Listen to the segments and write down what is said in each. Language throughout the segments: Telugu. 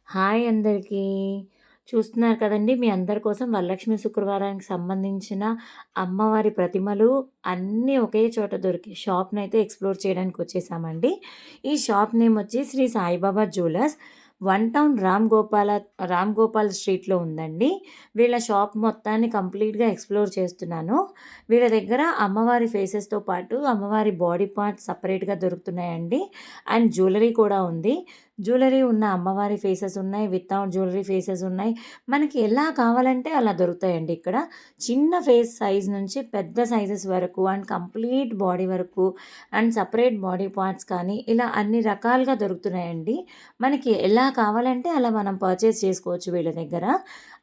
హాయ్ అందరికీ. చూస్తున్నారు కదండీ! మీ అందరి కోసం వరలక్ష్మి శుక్రవారానికి సంబంధించిన అమ్మవారి ప్రతిమలు అన్నీ ఒకే చోట దొరికే షాప్‌నైతే ఎక్స్‌ప్లోర్ చేయడానికొచ్చేసామండి. ఈ షాప్ నేమ్ వచ్చి Shri Saibaba jewellers. One town Ram Gopal స్ట్రీట్‌లో ఉందండి. వీళ్ళ షాప్ మొత్తాన్ని కంప్లీట్‌గా ఎక్స్‌ప్లోర్ చేస్తున్నాను. వీళ్ళ దగ్గర అమ్మవారి ఫేసెస్‌తో పాటు అమ్మవారి బాడీ పార్ట్స్ సెపరేట్‌గా దొరుకుతున్నాయండి. అండ్ జ్యువెలరీ కూడా ఉంది. జ్యువెలరీ ఉన్న అమ్మవారి ఫేసెస్ ఉన్నాయి. వితౌట్ జ్యువెలరీ ఫేసెస్ ఉన్నాయి. మనకి ఎలా కావాలంటే అలా దొరుకుతాయండి ఇక్కడ. చిన్న ఫేస్ సైజ్ నుంచి పెద్ద సైజెస్ వరకు అండ్ కంప్లీట్ బాడీ వరకు అండ్ సెపరేట్ బాడీ పార్ట్స్ కానీ ఇలా అన్ని రకాలుగా దొరుకుతున్నాయండి. మనకి ఎలా కావాలంటే అలా మనం పర్చేస్ చేసుకోవచ్చు వీళ్ళ దగ్గర.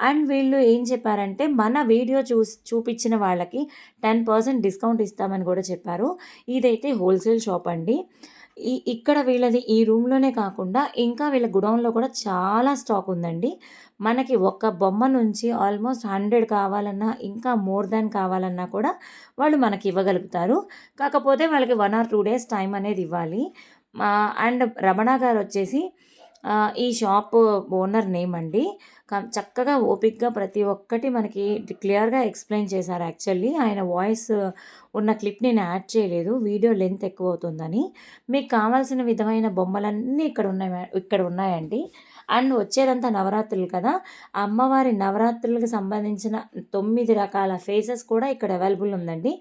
అండ్ వీళ్ళు ఏం చెప్పారంటే మన వీడియో చూపించిన వాళ్ళకి 10% డిస్కౌంట్ ఇస్తామని కూడా చెప్పారు. ఇదైతే హోల్‌సేల్ షాప్ అండి. ఇక్కడ వీళ్ళది ఈ రూమ్‌లోనే కాకుండా ఇంకా వీళ్ళ గోడౌన్‌లో కూడా చాలా స్టాక్ ఉందండి. మనకి ఒక బొమ్మ నుంచి ఆల్మోస్ట్ 100 కావాలన్నా, ఇంకా మోర్ దాన్ కావాలన్నా కూడా వాళ్ళు మనకి ఇవ్వగలుగుతారు. కాకపోతే వాళ్ళకి 1 ఆర్ 2 డేస్ టైం అనేది ఇవ్వాలి. అండ్ రమణ గారొచ్చేసి ఈ షాపు ఓనర్ నేమ్ అండి. చక్కగా ఓపికగా ప్రతి ఒక్కటి మనకి క్లియర్‌గా ఎక్స్‌ప్లెయిన్ చేశారు యాక్చువల్లీ. ఆయన వాయిస్ ఉన్న క్లిప్ నేను యాడ్ చేయలేదు. వీడియో లెంత్ ఎక్కువవుతుందని. మీకు కావాల్సిన విధమైన బొమ్మలన్నీ ఇక్కడ ఉన్నాయండి. అండ్ వచ్చేదంతా నవరాత్రులు కదా! అమ్మవారి నవరాత్రులకు సంబంధించిన 9 రకాల ఫేసెస్ కూడా ఇక్కడ అవైలబుల్ ఉందండి.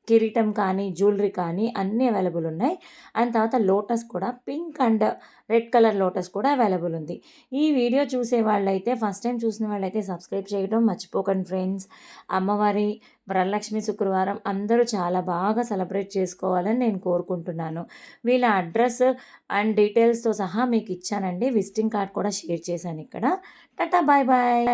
కిరీటం కానీ, జ్యువెలరీ కానీ అన్నీ అవైలబుల్ ఉన్నాయి. అండ్ తర్వాత లోటస్ కూడా pink and red colour lotus కూడా అవైలబుల్ ఉంది. ఈ వీడియో చూసే వాళ్ళైతే ఫస్ట్ టైం చూసిన వాళ్ళైతే సబ్స్క్రైబ్ చేయడం మర్చిపోకండి ఫ్రెండ్స్. అమ్మవారి వరలక్ష్మి శుక్రవారం అందరూ చాలా బాగా సెలబ్రేట్ చేసుకోవాలని నేను కోరుకుంటున్నాను. వీళ్ళ అడ్రస్ అండ్ డీటెయిల్స్‌తో సహా మీకు ఇచ్చానండి. విజిటింగ్ కార్డ్ కూడా షేర్ చేశాను ఇక్కడ. Tata bye bye.